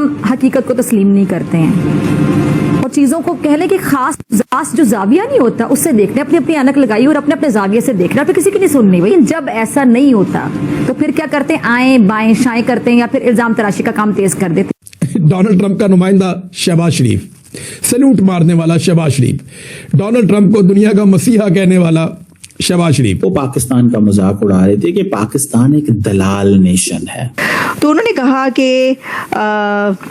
ہم حقیقت کو تسلیم نہیں کرتے ہیں اور چیزوں کو کہہ لیں کہ خاص جو زاویہ نہیں ہوتا اس سے دیکھنا، اپنی اپنی اینک لگائی اور اپنے زاویے سے دیکھنا، پھر کسی کی نہیں سننی. بھائی جب ایسا نہیں ہوتا تو پھر کیا کرتے ہیں؟ آئیں بائیں شائیں کرتے ہیں یا پھر الزام تراشی کا کام تیز کر دیتے ہیں. ڈونلڈ ٹرمپ کا نمائندہ شہباز شریف، سلوٹ مارنے والا شہباز شریف، ڈونلڈ ٹرمپ کو دنیا کا مسیحا کہنے والا شہباز شریف. وہ پاکستان کا مذاق اڑا رہے تھے کہ پاکستان ایک دلال نیشن ہے. تو انہوں نے کہا کہ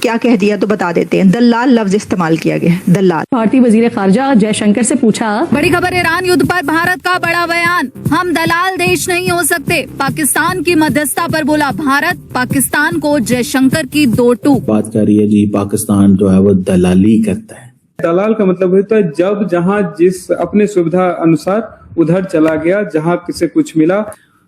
کیا کہہ دیا تو بتا دیتے ہیں، دلال لفظ استعمال کیا گیا، دلال. بھارتی وزیر خارجہ جے شنکر سے پوچھا، بڑی خبر، ایران یدھ پر بھارت کا بڑا بیان، ہم دلال دیش نہیں ہو سکتے. پاکستان کی مدھیستہ پر بولا بھارت، پاکستان کو جے شنکر کی دو ٹوک. بات کر رہی ہے جی پاکستان جو ہے وہ دلالی کرتا ہے. دلال کا مطلب ہوتا ہے جب جہاں جس اپنے سویدھا انوسار ادھر چلا گیا جہاں کسی کچھ ملا.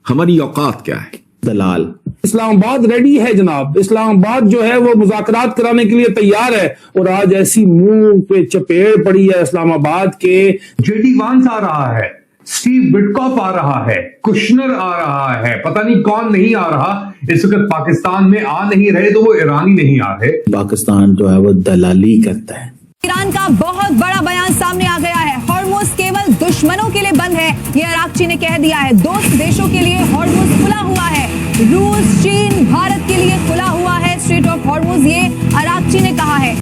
ہماری اوقات کیا ہے؟ دلال. اسلام آباد ریڈی ہے جناب، اسلام آباد جو ہے وہ مذاکرات کرانے کے لیے تیار ہے، اور آج ایسی منہ پہ چپیڑ پڑی ہے اسلام آباد کے. جے ڈی وانس آ رہا ہے، اسٹیو وٹکاف آ رہا ہے، کشنر آ رہا ہے، پتہ نہیں کون نہیں آ رہا. اس وقت پاکستان میں آ نہیں رہے تو وہ ایرانی نہیں آ رہے. پاکستان جو ہے وہ دلالی کرتا ہے. ایران کا بہت بڑا بیان سامنے آ گیا ہے، ہارموز کیول دشمنوں کے لیے بند ہے، یہ عراقچی نے کہہ دیا ہے. دوست دیشوں کے لیے ہارموز کھلا ہوا ہے، روس، چین، بھارت کے لیے کھلا ہوا ہے اسٹریٹ آف ہارموز، یہ عراقچی نے کہا ہے.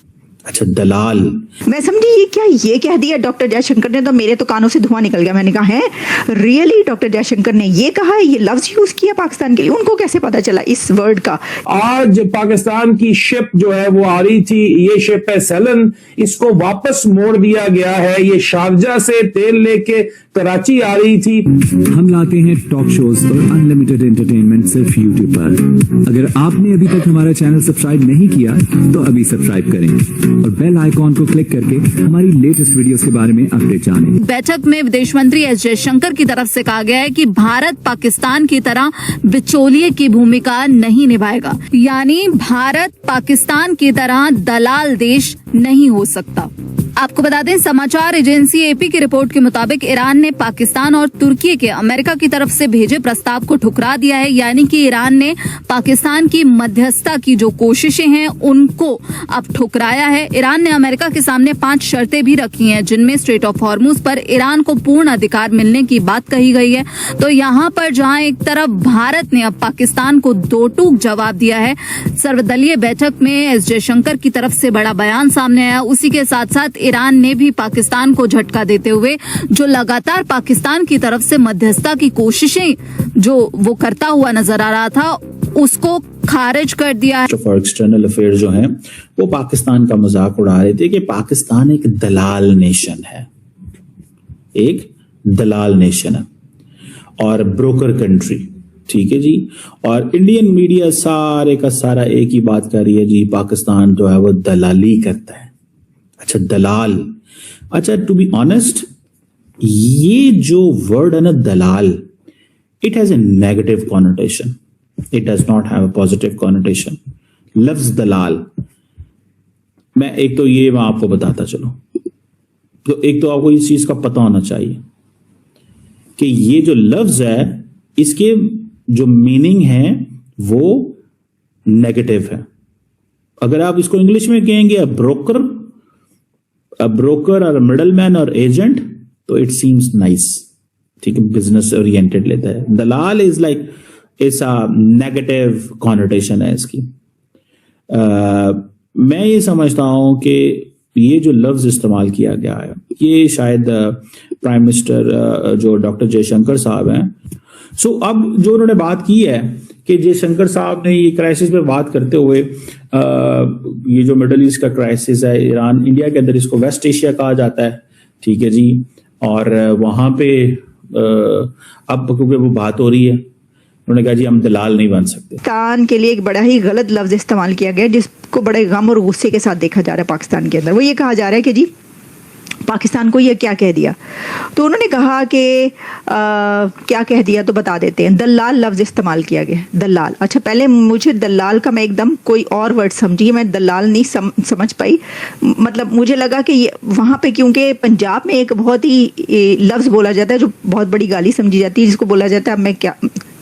اچھا دلال. میں سمجھی یہ کیا یہ کہہ دیا ڈاکٹر جے شنکر نے، تو میرے تو کانوں سے دھواں نکل گیا. میں نے کہا ہے ریئلی ڈاکٹر جے شنکر نے یہ کہا ہے، یہ لفظ یوز کیا پاکستان کے لیے؟ ان کو کیسے پتا چلا اس ورڈ کا؟ آج پاکستان کی شپ جو ہے وہ آ رہی تھی، یہ شپ ہے سیلن، اس کو واپس موڑ دیا گیا ہے. یہ شارجہ سے تیل لے کے کراچی آ رہی تھی. ہم لاتے ہیں ٹاک شوز اور انلمیٹڈ انٹرٹینمنٹ صرف یوٹیوب پر. اگر آپ نے ابھی تک ہمارا چینل سبسکرائب نہیں کیا تو ابھی سبسکرائب کریں اور بیل آئیکن کو کلک کر کے ہماری لیٹسٹ ویڈیوز کے بارے میں اپڈیٹ جانیں. بیٹھک میں ودیش منتری ایس جے شنکر کی طرف سے کہا گیا ہے کہ بھارت پاکستان کی طرح بچولیے کی بھومکا نہیں نبھائے گا، یعنی بھارت پاکستان کی طرح دلال دیش نہیں ہو سکتا. آپ کو بتا دیں سماچار ایجنسی اے پی کی رپورٹ کے مطابق ایران نے پاکستان اور ترکی کے امریکہ کی طرف سے بھیجے پرستاو کو ٹھکرا دیا ہے، یعنی کہ ایران نے پاکستان کی مدھیستہ کی جو کوششیں ہیں ان کو اب ٹھکرایا ہے. ایران نے امریکہ کے سامنے 5 شرطیں بھی رکھی ہیں جن میں اسٹریٹ آف ہارموز پر ایران کو پورن ادھیکار ملنے کی بات کہی گئی ہے. تو یہاں پر جہاں ایک طرف بھارت نے اب پاکستان کو دو ٹوک جواب دیا ہے، سروودلیہ بیٹھک میں ایس جے شنکر کی طرف سے بڑا بیان سامنے آیا. اسی کے ساتھ ساتھ ایران نے بھی پاکستان کو جھٹکا دیتے ہوئے جو لگاتار پاکستان کی طرف سے مدھیستہ کی کوششیں جو وہ کرتا ہوا نظر آ رہا تھا اس کو خارج کر دیا. فار ایکسٹرنل افیئر جو ہیں وہ پاکستان کا مذاق اڑا رہے تھے کہ پاکستان ایک دلال نیشن ہے، ایک دلال نیشن ہے اور بروکر کنٹری. ٹھیک ہے جی. اور انڈین میڈیا سارے کا سارا ایک ہی بات کر رہی ہے جی پاکستان جو ہے وہ دلالی کرتا ہے. اچھا دلال. اچھا ٹو بی آنےسٹ یہ جو ورڈ ہے نا دلال، it has a negative connotation, it does not have a positive connotation. لفظ دلال میں ایک تو یہ میں آپ کو بتاتا چلوں، تو ایک تو آپ کو اس چیز کا پتہ ہونا چاہیے کہ یہ جو لفظ ہے اس کے جو میننگ ہے وہ نیگیٹو ہے. اگر آپ اس کو انگلش میں کہیں گے بروکر اور مڈل مین اور ایجنٹ تو اٹ سیمز نائس. ٹھیک ہے، بزنس اورینٹڈ لیتا ہے. دلال از لائک اس نیگیٹو کونوٹیشن ہے اس کی. میں یہ سمجھتا ہوں کہ یہ جو لفظ استعمال کیا گیا ہے یہ شاید پرائم منسٹر جو ڈاکٹر جے شنکر صاحب ہیں، سو اب جو انہوں نے بات کی ہے کہ جے شنکر صاحب نے یہ کرائسس پہ بات کرتے ہوئے یہ جو مڈل ایسٹ کا کرائسس ہے ایران انڈیا کے اندر، اس کو ویسٹ ایشیا کہا جاتا ہے. ٹھیک ہے جی. اور وہاں پہ اب کیونکہ وہ بات ہو رہی ہے انہوں نے کہا جی ہم دلال نہیں بن سکتے. پاکستان کے لیے ایک بڑا ہی غلط لفظ استعمال کیا گیا جس کو بڑے غم اور غصے کے ساتھ دیکھا جا رہا ہے پاکستان کے اندر. وہ یہ کہا جا رہا ہے کہ جی پاکستان کو یہ کیا کہہ دیا. تو انہوں نے کہا کہ کیا کہہ دیا تو بتا دیتے ہیں. دلال لفظ استعمال کیا گیا. دلال. اچھا پہلے مجھے دلال کا میں ایک دم کوئی اور ورڈ سمجھی، میں دلال نہیں سمجھ پائی. مطلب مجھے لگا کہ وہاں پہ کیونکہ پنجاب میں ایک بہت ہی لفظ بولا جاتا ہے جو بہت بڑی گالی سمجھی جاتی ہے جس کو بولا جاتا ہے میں کیا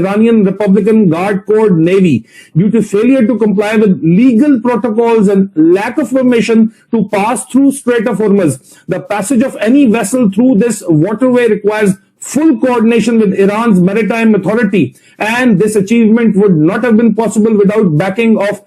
Iranian Republican Guard Corps Navy due to failure to comply with legal protocols and lack of permission to pass through Strait of Hormuz. The passage of any vessel through this waterway requires full coordination with Iran's maritime authority, and this achievement would not have been possible without backing of